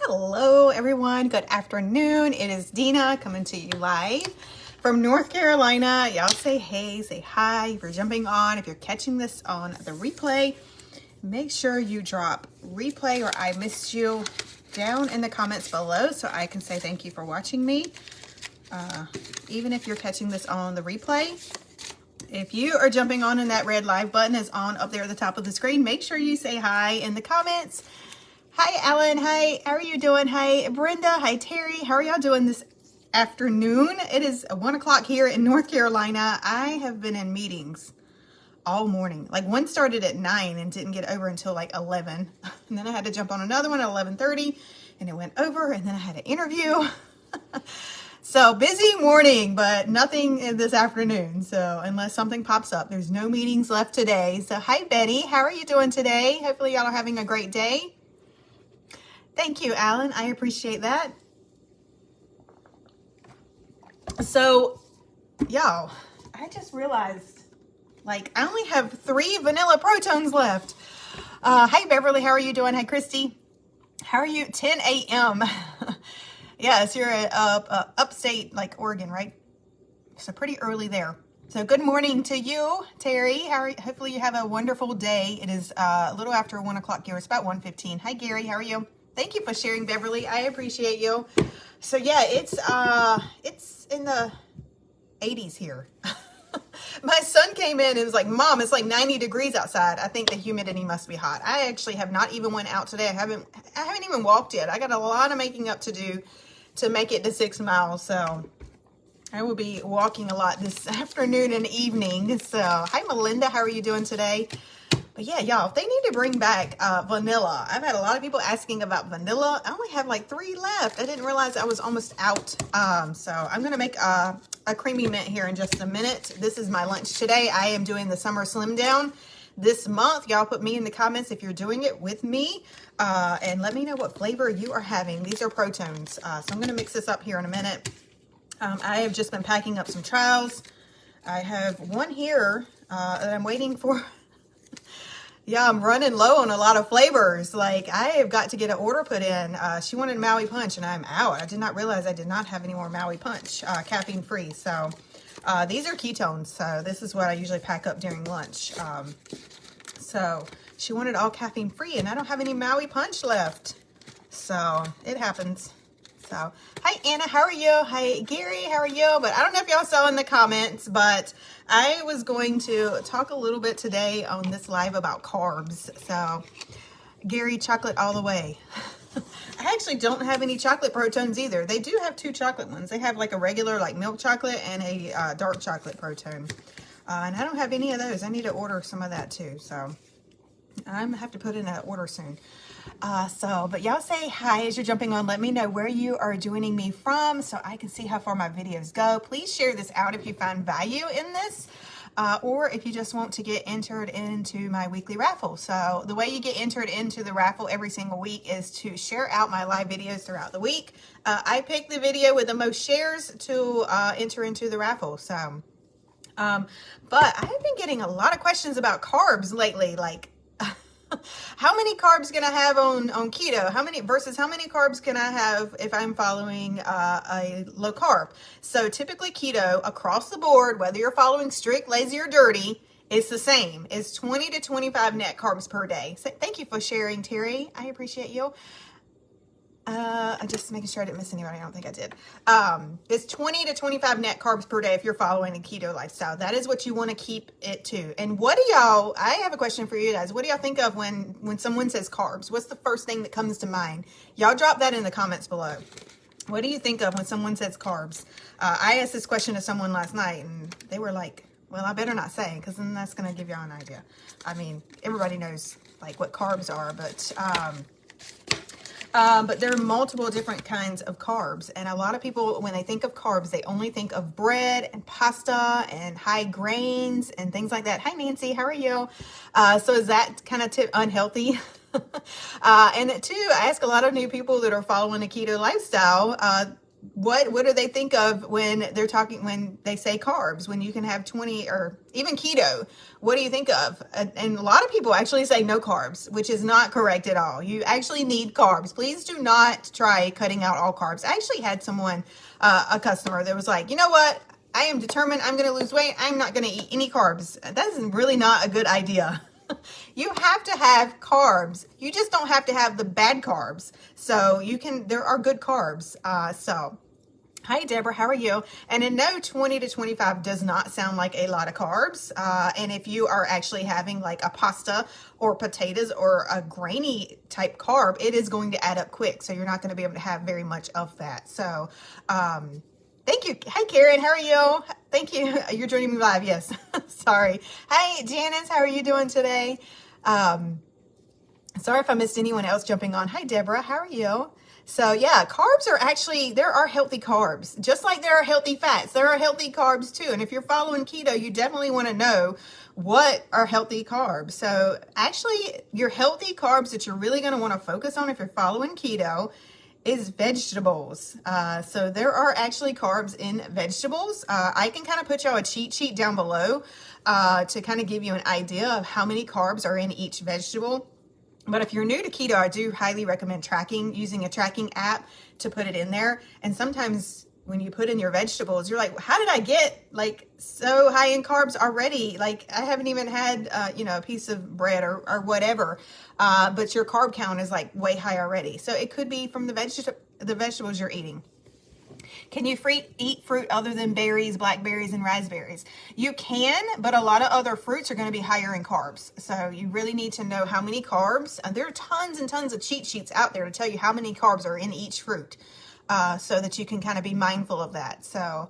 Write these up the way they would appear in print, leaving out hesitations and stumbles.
Hello everyone, good afternoon. It is Dina coming to you live from North Carolina. Y'all say hey, say hi. If you're jumping on, if you're catching this on the replay, make sure you drop replay or I missed you down in the comments below so I can say thank you for watching me. Even if you're catching this on the replay, if you are jumping on and that red live button is on up there at the top of the screen, make sure you say hi in the comments. Hi, Alan. Hi, how are you doing? Hi, Brenda. Hi, Terry. How are y'all doing this afternoon? It is 1 o'clock here in North Carolina. I have been in meetings all morning. Like one started at 9 and didn't get over until like 11. And then I had to jump on another one at 11:30 and it went over and then I had an interview. So busy morning, but nothing in this afternoon. So unless something pops up, there's no meetings left today. So hi, Betty. How are you doing today? Hopefully y'all are having a great day. Thank you, Alan. I appreciate that. So, y'all, I just realized, like, I only have 3 vanilla Protons left. Hi, Beverly. How are you doing? Hi, Christy. How are you? 10 a.m. Yes, you're upstate, like Oregon, right? So pretty early there. So good morning to you, Terry. Hopefully you have a wonderful day. It is a little after 1 o'clock here. It's about 1:15. Hi, Gary. How are you? Thank you for sharing, Beverly. I appreciate you. So yeah, it's in the 80s here. My son came in and was like, Mom, it's like 90 degrees outside. I think the humidity must be hot. I actually have not even went out today. I haven't even walked yet. I got a lot of making up to do to make it to 6 miles. So I will be walking a lot this afternoon and evening. So hi, Melinda. How are you doing today? But yeah, y'all, they need to bring back vanilla. I've had a lot of people asking about vanilla. I only have like 3 left. I didn't realize I was almost out. So I'm going to make a creamy mint here in just a minute. This is my lunch today. I am doing the summer slim down this month. Y'all put me in the comments if you're doing it with me. And let me know what flavor you are having. These are Protons. So I'm going to mix this up here in a minute. I have just been packing up some trials. I have one here that I'm waiting for. Yeah, I'm running low on a lot of flavors. Like, I have got to get an order put in. She wanted Maui Punch, and I'm out. I did not realize I did not have any more Maui Punch, caffeine-free. So, these are ketones. So, this is what I usually pack up during lunch. So, she wanted all caffeine-free, and I don't have any Maui Punch left. So, it happens. So, hi, Anna. How are you? Hi, Gary. How are you? But I don't know if y'all saw in the comments, but I was going to talk a little bit today on this live about carbs. So, Gary, chocolate all the way. I actually don't have any chocolate Protons either. They do have 2 chocolate ones. They have like a regular like milk chocolate and a dark chocolate Proton. And I don't have any of those. I need to order some of that too. So, I'm gonna have to put in an order soon. But y'all say hi as you're jumping on. Let me know where you are joining me from so I can see how far my videos go. Please share this out if you find value in this, or if you just want to get entered into my weekly raffle. So the way you get entered into the raffle every single week is to share out my live videos throughout the week. I pick the video with the most shares to enter into the raffle. So, but I've been getting a lot of questions about carbs lately, like, how many carbs can I have on keto? How many carbs can I have if I'm following a low carb? So typically keto across the board, whether you're following strict, lazy, or dirty, it's the same. It's 20 to 25 net carbs per day. So thank you for sharing, Terry. I appreciate you. I'm just making sure I didn't miss anybody. I don't think I did. It's 20 to 25 net carbs per day if you're following a keto lifestyle. That is what you want to keep it to. And what do y'all, I have a question for you guys. What do y'all think of when someone says carbs? What's the first thing that comes to mind? Y'all drop that in the comments below. What do you think of when someone says carbs? I asked this question to someone last night and they were like, well, I better not say, because then that's going to give y'all an idea. I mean, everybody knows like what carbs are, but there are multiple different kinds of carbs. And a lot of people, when they think of carbs, they only think of bread and pasta and high grains and things like that. Hi, Nancy. How are you? So is that kind of unhealthy? And 2, I ask a lot of new people that are following a keto lifestyle, what do they think of when they're talking, when they say carbs, when you can have 20 or even keto? What do you think of? And a lot of people actually say no carbs, which is not correct at all. You actually need carbs. Please do not try cutting out all carbs. I actually had someone, a customer that was like, you know what? I am determined I'm going to lose weight. I'm not going to eat any carbs. That is really not a good idea. You have to have carbs. You just don't have to have the bad carbs. So there are good carbs. Hi, Deborah, how are you? And I know 20 to 25 does not sound like a lot of carbs. And if you are actually having like a pasta or potatoes or a grainy type carb, it is going to add up quick. So you're not going to be able to have very much of that. So, thank you. Hi, Karen. How are you? Thank you. You're joining me live. Yes. Sorry. Hi, Janice. How are you doing today? Sorry if I missed anyone else jumping on. Hi, Deborah. How are you? So yeah, carbs are actually, there are healthy carbs. Just like there are healthy fats, there are healthy carbs too. And if you're following keto, you definitely want to know what are healthy carbs. So actually, your healthy carbs that you're really going to want to focus on if you're following keto is vegetables. So there are actually carbs in vegetables. I can kind of put y'all a cheat sheet down below to kind of give you an idea of how many carbs are in each vegetable. But if you're new to keto, I do highly recommend using a tracking app to put it in there. And sometimes when you put in your vegetables, you're like, how did I get like so high in carbs already? Like I haven't even had, a piece of bread or whatever. But your carb count is like way high already. So it could be from the vegetables you're eating. Can you eat fruit other than berries, blackberries, and raspberries? You can, but a lot of other fruits are going to be higher in carbs. So you really need to know how many carbs. There are tons and tons of cheat sheets out there to tell you how many carbs are in each fruit, so that you can kind of be mindful of that. So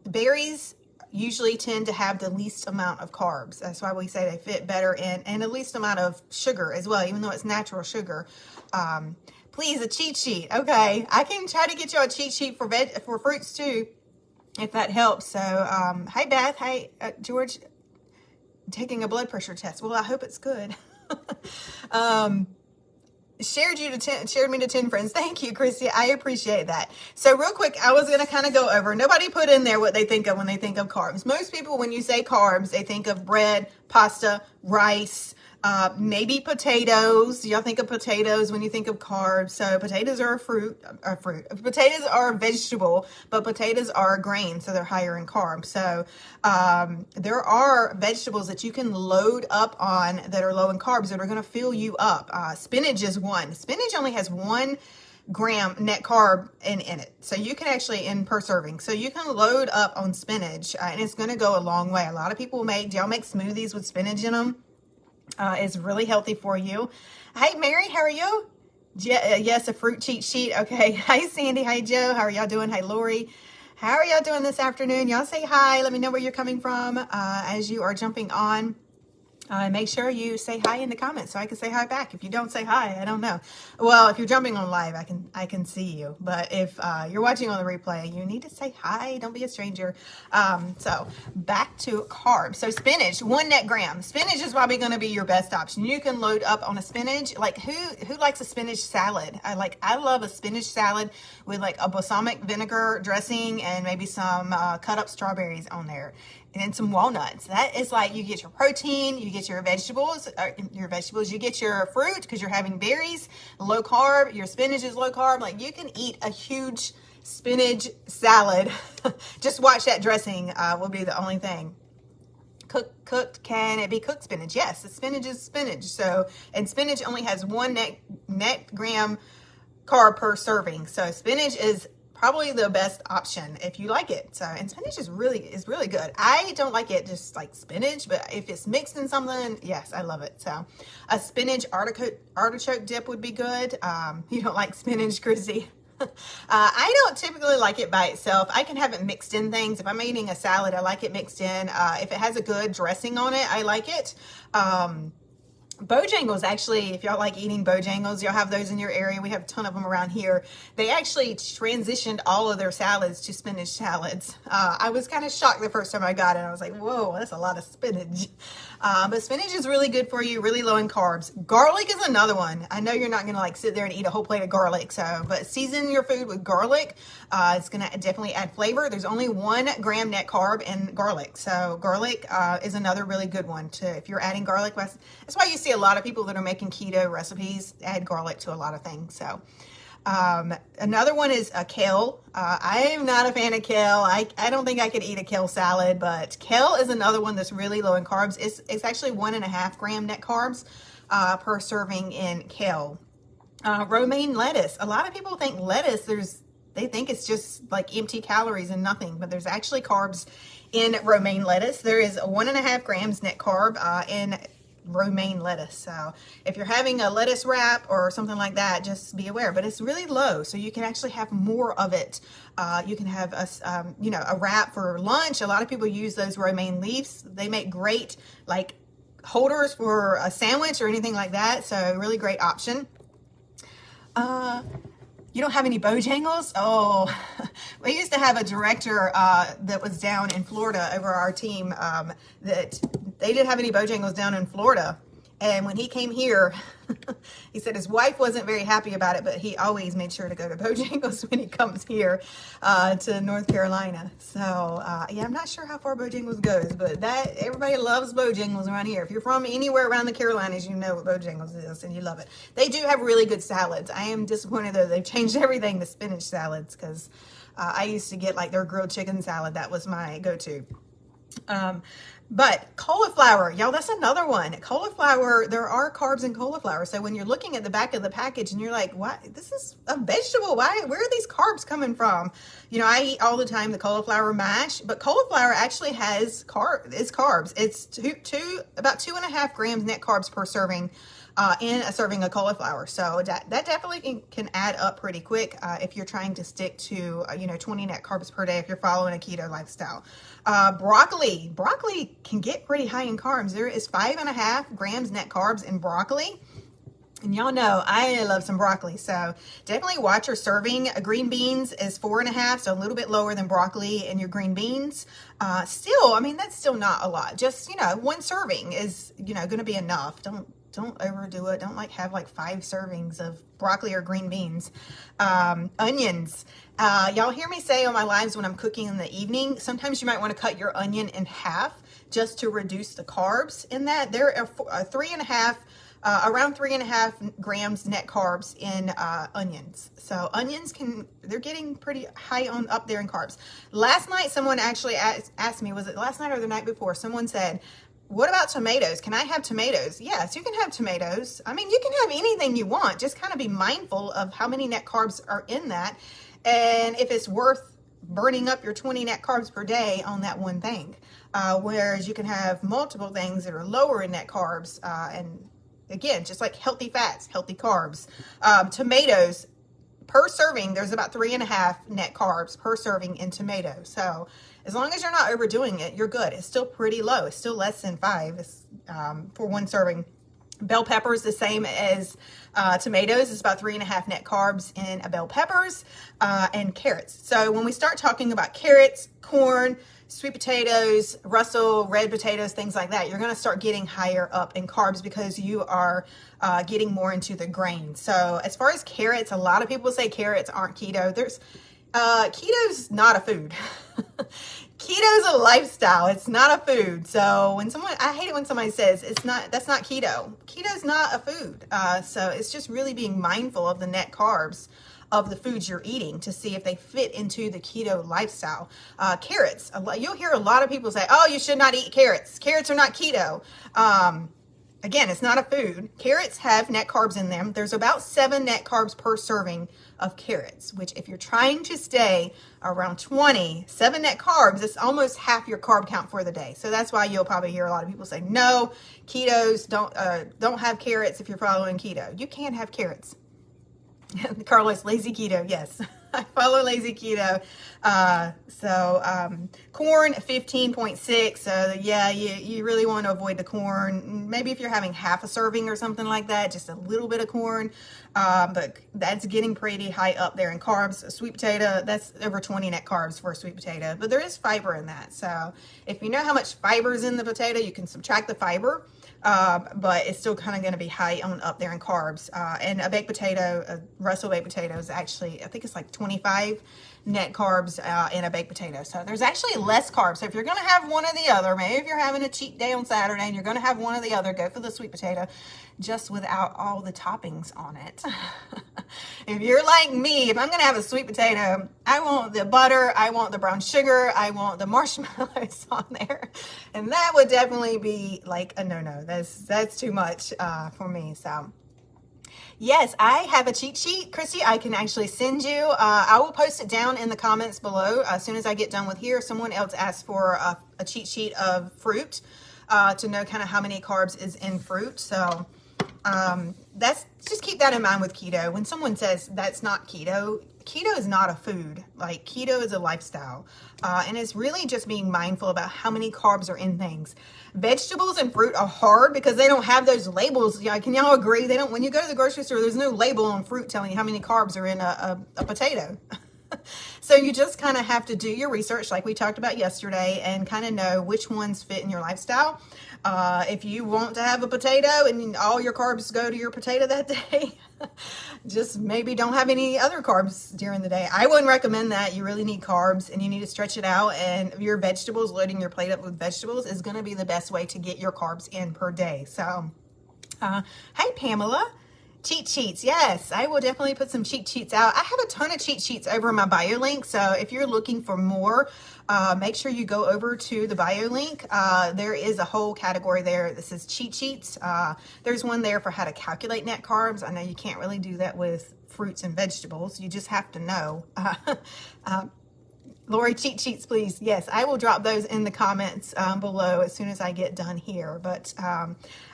berries usually tend to have the least amount of carbs. That's why we say they fit better in, and the least amount of sugar as well, even though it's natural sugar. Please, a cheat sheet. Okay, I can try to get you a cheat sheet for fruits too, if that helps. So, hi Beth. Hi George. Taking a blood pressure test. Well, I hope it's good. Shared me to 10 friends. Thank you, Christy. I appreciate that. So real quick, I was going to kind of go over. Nobody put in there what they think of when they think of carbs. Most people, when you say carbs, they think of bread, pasta, rice, maybe potatoes. Y'all think of potatoes when you think of carbs. So potatoes are a fruit. Potatoes are a vegetable, but potatoes are a grain, so they're higher in carbs. So there are vegetables that you can load up on that are low in carbs that are going to fill you up. Spinach is one. Spinach only has 1 gram net carb in it. So you can actually, in per serving. So you can load up on spinach, and it's going to go a long way. A lot of people do y'all make smoothies with spinach in them? Is really healthy for you. Hey, Mary, how are you? Yes, a fruit cheat sheet. Okay. Hi, Sandy. Hi, Joe. How are y'all doing? Hi, Lori. How are y'all doing this afternoon? Y'all say hi. Let me know where you're coming from as you are jumping on. Make sure you say hi in the comments so I can say hi back. If you don't say hi, I don't know. Well, if you're jumping on live, I can see you. But if you're watching on the replay, you need to say hi. Don't be a stranger. So back to carbs. So spinach, 1 net gram. Spinach is probably going to be your best option. You can load up on a spinach. Like who likes a spinach salad? I love a spinach salad with like a balsamic vinegar dressing and maybe some cut up strawberries on there. And then some walnuts. That is like, you get your protein, you get your vegetables, you get your fruit because you're having berries, low carb, your spinach is low carb. Like you can eat a huge spinach salad. Just watch that dressing will be the only thing. Cooked, can it be cooked spinach? Yes, the spinach is spinach. So, and spinach only has 1 net gram carb per serving. So spinach is probably the best option if you like it. So, and spinach is really good. I don't like it just like spinach, but if it's mixed in something, yes, I love it. So a spinach artichoke dip would be good. You don't like spinach, Chrissy? I don't typically like it by itself. I can have it mixed in things. If I'm eating a salad, I like it mixed in. If it has a good dressing on it, I like it. Bojangles, actually, if y'all like eating Bojangles, y'all have those in your area. We have a ton of them around here. They actually transitioned all of their salads to spinach salads. I was kind of shocked the first time I got it. I was like, whoa, that's a lot of spinach. But spinach is really good for you, really low in carbs. Garlic is another one. I know you're not going to like sit there and eat a whole plate of garlic, but season your food with garlic. It's going to definitely add flavor. There's only 1 gram net carb in garlic. So garlic is another really good one if you're adding garlic. That's why you see a lot of people that are making keto recipes add garlic to a lot of things. So another one is kale. I am not a fan of kale. I don't think I could eat a kale salad, but kale is another one that's really low in carbs. It's actually 1.5 gram net carbs per serving in kale. Romaine lettuce. A lot of people think lettuce, they think it's just like empty calories and nothing, but there's actually carbs in romaine lettuce. There is 1.5 grams net carb in romaine lettuce. So if you're having a lettuce wrap or something like that, just be aware, but it's really low. So you can actually have more of it. You can have a wrap for lunch. A lot of people use those romaine leaves. They make great like holders for a sandwich or anything like that. So really great option. You don't have any Bojangles? Oh, we used to have a director that was down in Florida over our team that they didn't have any Bojangles down in Florida. And when he came here, he said his wife wasn't very happy about it, but he always made sure to go to Bojangles when he comes here to North Carolina. So, yeah, I'm not sure how far Bojangles goes, but everybody loves Bojangles around here. If you're from anywhere around the Carolinas, you know what Bojangles is, and you love it. They do have really good salads. I am disappointed, though. They've changed everything to spinach salads because I used to get, like, their grilled chicken salad. That was my go-to. But cauliflower, y'all, that's another one. Cauliflower, there are carbs in cauliflower. So when you're looking at the back of the package and you're like, what? This is a vegetable. Where are these carbs coming from? You know, I eat all the time the cauliflower mash, but cauliflower actually has carbs. It's about 2.5 grams net carbs per serving in a serving of cauliflower. So that definitely can add up pretty quick if you're trying to stick to 20 net carbs per day if you're following a keto lifestyle. Broccoli can get pretty high in carbs. There is 5.5 grams net carbs in broccoli. And y'all know I love some broccoli, so definitely watch your serving. Green beans is 4.5, so a little bit lower than broccoli in your green beans. Still, I mean, that's still not a lot. Just, 1 serving is, going to be enough. Don't overdo it. Don't have 5 servings of broccoli or green beans. Onions. Y'all hear me say on my lives when I'm cooking in the evening, sometimes you might want to cut your onion in half just to reduce the carbs in that. There are around 3.5 grams net carbs in onions. So onions they're getting pretty high up there in carbs. Last night, someone actually asked me, was it last night or the night before? Someone said, what about tomatoes? Can I have tomatoes? Yes, you can have tomatoes. I mean, you can have anything you want. Just kind of be mindful of how many net carbs are in that. And if it's worth burning up your 20 net carbs per day on that one thing. Whereas you can have multiple things that are lower in net carbs. And again, just like healthy fats, healthy carbs. Tomatoes, per serving, there's about 3.5 net carbs per serving in tomatoes. So as long as you're not overdoing it, you're good. It's still pretty low. It's still less than 5 for 1 serving. Bell peppers, the same as tomatoes. It's about 3.5 net carbs in bell peppers and carrots. So when we start talking about carrots, corn, sweet potatoes, Russell, red potatoes, things like that, you're going to start getting higher up in carbs because you are getting more into the grains. So as far as carrots, a lot of people say carrots aren't keto. Keto's not a food. Keto's a lifestyle. It's not a food. So I hate it when somebody says that's not keto. Keto's not a food. So it's just really being mindful of the net carbs of the foods you're eating to see if they fit into the keto lifestyle. Carrots, you'll hear a lot of people say, oh, you should not eat carrots. Carrots are not keto. Again, it's not a food. Carrots have net carbs in them. There's about 7 net carbs per serving of carrots, which if you're trying to stay around 20, 7 net carbs, it's almost half your carb count for the day. So that's why you'll probably hear a lot of people say, no, ketos don't have carrots if you're following keto. You can have carrots. Carlos, lazy keto, yes. I follow Lazy Keto. Corn 15.6. So yeah, you really want to avoid the corn. Maybe if you're having half a serving or something like that, just a little bit of corn. But that's getting pretty high up there in carbs. A sweet potato, that's over 20 net carbs for a sweet potato, but there is fiber in that. So if you know how much fiber is in the potato, you can subtract the fiber. But it's still kind of going to be high on up there in carbs. And a baked potato, a Russell baked potato is actually, I think it's like 25 net carbs in a baked potato. So there's actually less carbs. So if you're going to have one or the other, maybe if you're having a cheat day on Saturday and you're going to have one or the other, go for the sweet potato, just without all the toppings on it. If you're like me, if I'm going to have a sweet potato, I want the butter, I want the brown sugar, I want the marshmallows on there. And that would definitely be like a no-no. That's too much for me. So yes, I have a cheat sheet, Christy. I can actually send you. I will post it down in the comments below as soon as I get done with here. Someone else asked for a cheat sheet of fruit to know kind of how many carbs is in fruit. So that's, just keep that in mind with keto. When someone says that's not keto, keto is not a food. Like, keto is a lifestyle. And it's really just being mindful about how many carbs are in things. Vegetables and fruit are hard because they don't have those labels. Yeah, can y'all agree? They don't, when you go to the grocery store, there's no label on fruit telling you how many carbs are in a potato. So you just kind of have to do your research like we talked about yesterday and kind of know which ones fit in your lifestyle. If you want to have a potato and all your carbs go to your potato that day, just maybe don't have any other carbs during the day. I wouldn't recommend that. You really need carbs and you need to stretch it out, and your vegetables, loading your plate up with vegetables is going to be the best way to get your carbs in per day. So, hey Pamela. Cheat sheets, yes, I will definitely put some cheat sheets out. I have a ton of cheat sheets over in my bio link, so if you're looking for more, make sure you go over to the bio link. There is a whole category there that says cheat sheets. There's one there for how to calculate net carbs. I know you can't really do that with fruits and vegetables. You just have to know. Lori, cheat sheets, please. Yes, I will drop those in the comments below as soon as I get done here. But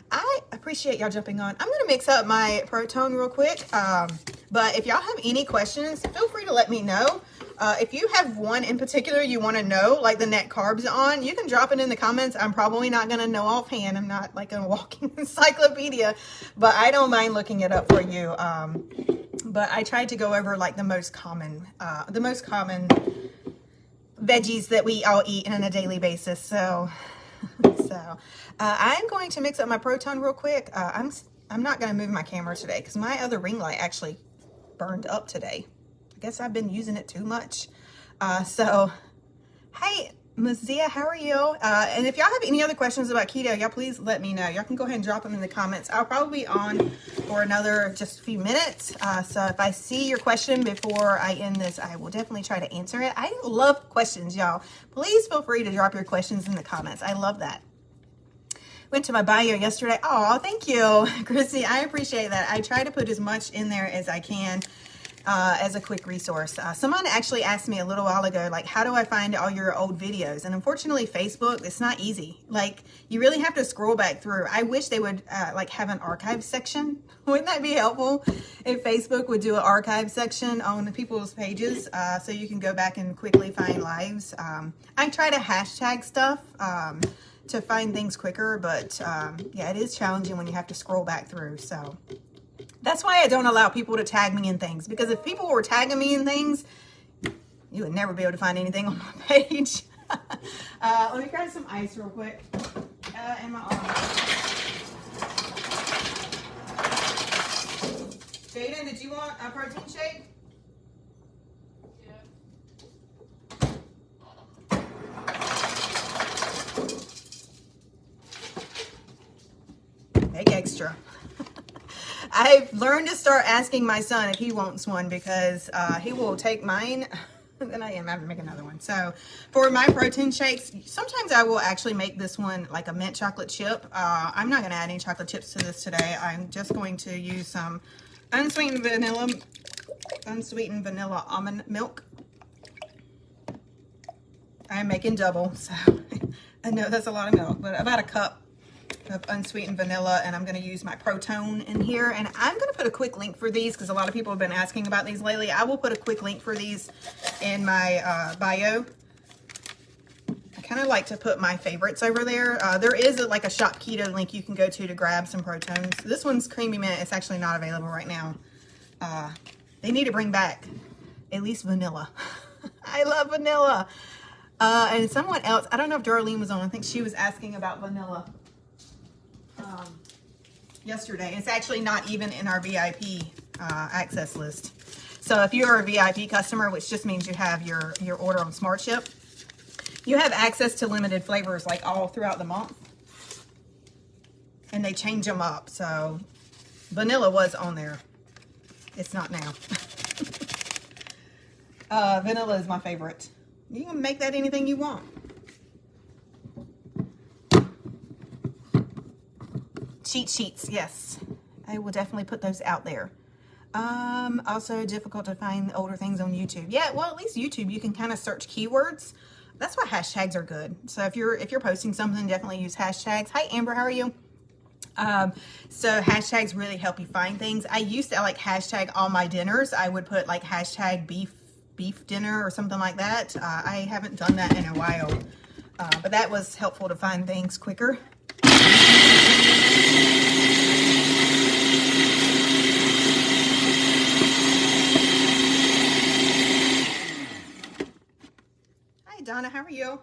I appreciate y'all jumping on. I'm going to mix up my Proton real quick. But if y'all have any questions, feel free to let me know. If you have one in particular you want to know, like the net carbs on, you can drop it in the comments. I'm probably not going to know offhand. I'm not like a walking encyclopedia, but I don't mind looking it up for you. But I tried to go over like the most common veggies that we all eat on a daily basis. So I'm going to mix up my Proton real quick. I'm not going to move my camera today because my other ring light actually burned up today. I guess I've been using it too much. So, hey, Mazia, how are you? And if y'all have any other questions about keto, y'all please let me know. Y'all can go ahead and drop them in the comments. I'll probably be on for another just a few minutes. So if I see your question before I end this, I will definitely try to answer it. I love questions, y'all. Please feel free to drop your questions in the comments. I love that. Went to my bio yesterday. Oh, thank you, Chrissy. I appreciate that. I try to put as much in there as I can. As a quick resource. Someone actually asked me a little while ago, like, how do I find all your old videos? And unfortunately, Facebook, it's not easy. Like, you really have to scroll back through. I wish they would like have an archive section. Wouldn't that be helpful if Facebook would do an archive section on people's pages so you can go back and quickly find lives? I try to hashtag stuff to find things quicker, but yeah, it is challenging when you have to scroll back through. So that's why I don't allow people to tag me in things, because if people were tagging me in things, you would never be able to find anything on my page. Let me grab some ice real quick in my arm. Jaden, did you want a protein shake? Yeah. Make extra. I've learned to start asking my son if he wants one, because he will take mine and then I am having to make another one. So for my protein shakes, sometimes I will actually make this one like a mint chocolate chip. I'm not going to add any chocolate chips to this today. I'm just going to use some unsweetened vanilla almond milk. I'm making double, so I know that's a lot of milk, but about a cup of unsweetened vanilla, and I'm going to use my Protone in here. And I'm going to put a quick link for these because a lot of people have been asking about these lately. I will put a quick link for these in my bio. I kind of like to put my favorites over there. There is like a Shop Keto link you can go to grab some Protones. This one's Creamy Mint. It's actually not available right now. They need to bring back at least vanilla. I love vanilla. And someone else, I don't know if Darlene was on, I think she was asking about vanilla yesterday. It's actually not even in our VIP access list. So if you're a VIP customer, which just means you have your order on Smart Ship, you have access to limited flavors like all throughout the month. And they change them up. So vanilla was on there. It's not now. Vanilla is my favorite. You can make that anything you want. Cheat sheets, yes. I will definitely put those out there. Also difficult to find older things on YouTube. Yeah, well, at least YouTube, you can kind of search keywords. That's why hashtags are good. So if you're posting something, definitely use hashtags. Hi, Amber, how are you? So hashtags really help you find things. I used to like hashtag all my dinners. I would put like hashtag beef dinner or something like that. I haven't done that in a while, but that was helpful to find things quicker. Hi, Donna, how are you?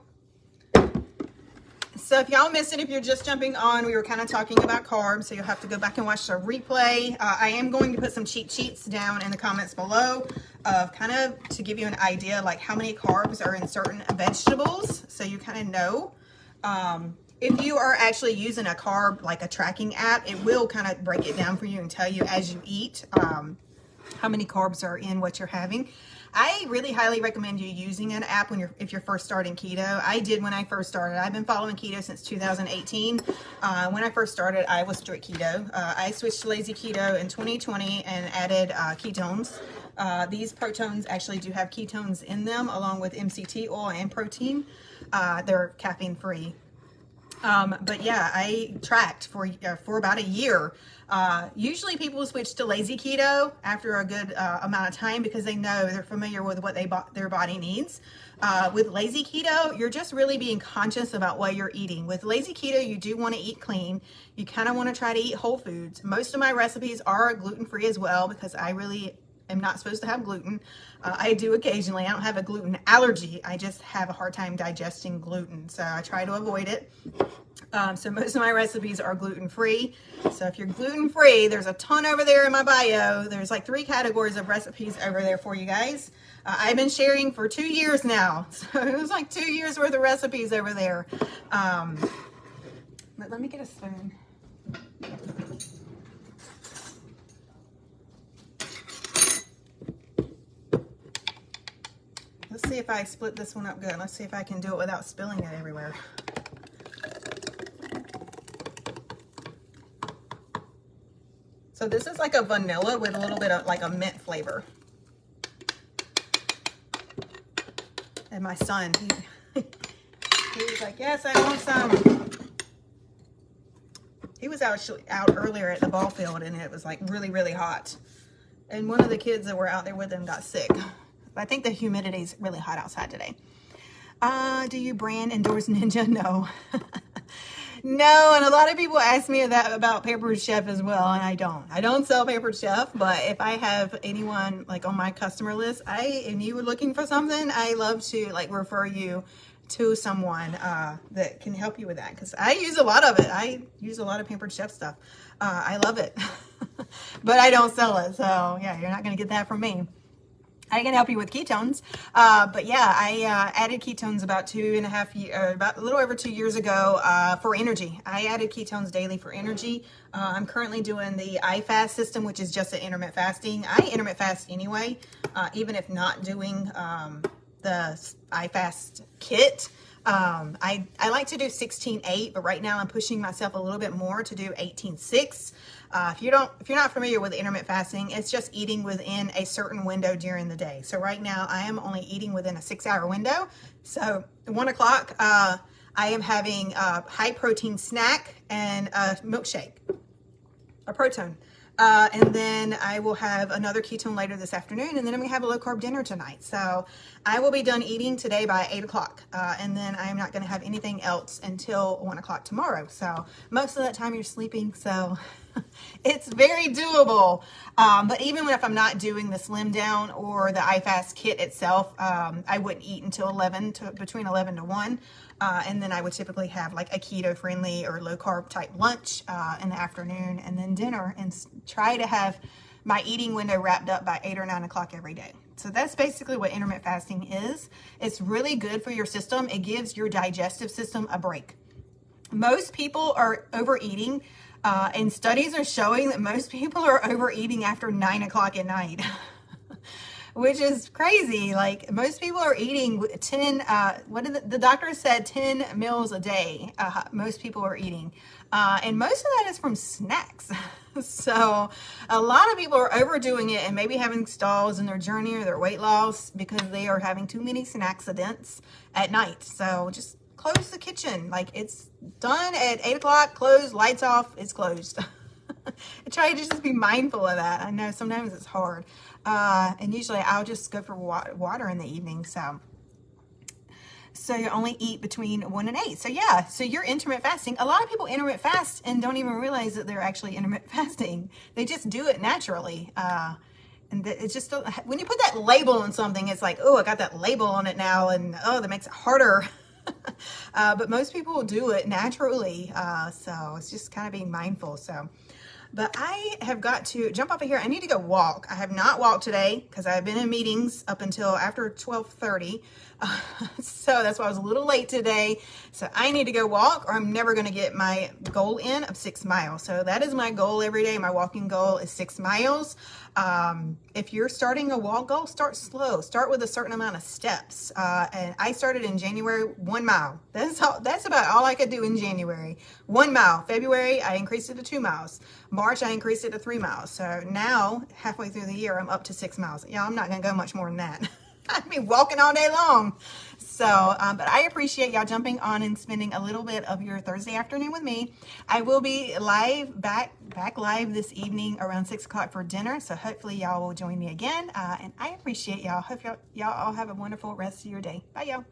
So if y'all missed it, if you're just jumping on, we were kind of talking about carbs, so you'll have to go back and watch the replay. I am going to put some cheat sheets down in the comments below of kind of to give you an idea like how many carbs are in certain vegetables, so you kind of know. If you are actually using a carb, like a tracking app, it will kind of break it down for you and tell you as you eat how many carbs are in what you're having. I really highly recommend you using an app if you're first starting keto. I did when I first started. I've been following keto since 2018. When I first started, I was strict keto. I switched to lazy keto in 2020 and added ketones. These Protones actually do have ketones in them, along with MCT oil and protein. They're caffeine free. But yeah, I tracked for about a year. Usually people switch to lazy keto after a good amount of time because they know they're familiar with what their body needs. With lazy keto, you're just really being conscious about what you're eating. With lazy keto, you do want to eat clean. You kind of want to try to eat whole foods. Most of my recipes are gluten-free as well because I really am not supposed to have gluten. I do occasionally. I don't have a gluten allergy. I just have a hard time digesting gluten, so I try to avoid it. So most of my recipes are gluten-free. So if you're gluten-free, there's a ton over there in my bio. There's like 3 categories of recipes over there for you guys. I've been sharing for 2 years now. So it was like 2 years worth of recipes over there. But let me get a spoon. Let's see if I split this one up good. Let's see if I can do it without spilling it everywhere. So this is like a vanilla with a little bit of like a mint flavor. And my son, he was like, yes, I want some. He was out earlier at the ball field and it was like really, really hot. And one of the kids that were out there with him got sick. I think the humidity is really hot outside today. Do you brand endorse Ninja? No. No, and a lot of people ask me that about Pampered Chef as well, and I don't. I don't sell Pampered Chef, but if I have anyone like on my customer list, and you were looking for something, I love to like refer you to someone that can help you with that, because I use a lot of it. I use a lot of Pampered Chef stuff. I love it, but I don't sell it, so yeah, you're not going to get that from me. I can help you with ketones, but yeah, I added ketones about about a little over 2 years ago for energy. I added ketones daily for energy. I'm currently doing the iFast system, which is just an intermittent fasting. I intermittent fast anyway, even if not doing the iFast kit. I like to do 16-8, but right now I'm pushing myself a little bit more to do 18-6. If you're not familiar with intermittent fasting, it's just eating within a certain window during the day. So right now I am only eating within a 6-hour window. So at 1 o'clock, I am having a high protein snack and a milkshake, a protein. And then I will have another ketone later this afternoon, and then I'm gonna have a low carb dinner tonight. So I will be done eating today by 8 o'clock. And then I'm not gonna have anything else until 1 o'clock tomorrow. So most of that time you're sleeping, so it's very doable. But even if I'm not doing the slim down or the iFast kit itself, I wouldn't eat until between 11 to 1. And then I would typically have like a keto friendly or low carb type lunch in the afternoon, and then dinner, and try to have my eating window wrapped up by 8 or 9 o'clock every day. So that's basically what intermittent fasting is. It's really good for your system. It gives your digestive system a break. Most people are overeating, and studies are showing that most people are overeating after 9 o'clock at night. Which is crazy. Like, most people are eating 10, what did the doctor said, 10 meals a day. Most people are eating. And most of that is from snacks. So a lot of people are overdoing it and maybe having stalls in their journey or their weight loss because they are having too many snacksidents at night. So just close the kitchen. Like, it's done at 8 o'clock, close, lights off, it's closed. I try to just be mindful of that. I know sometimes it's hard. And usually I'll just go for water in the evening. So you only eat between 1 and 8. So yeah, so you're intermittent fasting. A lot of people intermittent fast and don't even realize that they're actually intermittent fasting. They just do it naturally. And it's just, when you put that label on something, it's like, oh, I got that label on it now, and oh, that makes it harder. But most people do it naturally. So it's just kind of being mindful. But I have got to jump off of here. I need to go walk. I have not walked today because I've been in meetings up until after 12:30. So that's why I was a little late today. So I need to go walk, or I'm never going to get my goal in of 6 miles. So that is my goal every day. My walking goal is 6 miles. If you're starting a walk goal, start slow. Start with a certain amount of steps. And I started in January, 1 mile. That's about all I could do in January. 1 mile. February, I increased it to 2 miles. March, I increased it to 3 miles. So now, halfway through the year, I'm up to 6 miles. Yeah, I'm not going to go much more than that. I'd be walking all day long. So, but I appreciate y'all jumping on and spending a little bit of your Thursday afternoon with me. I will be live, back live this evening around 6 o'clock for dinner. So hopefully y'all will join me again. And I appreciate y'all. Hope y'all all have a wonderful rest of your day. Bye, y'all.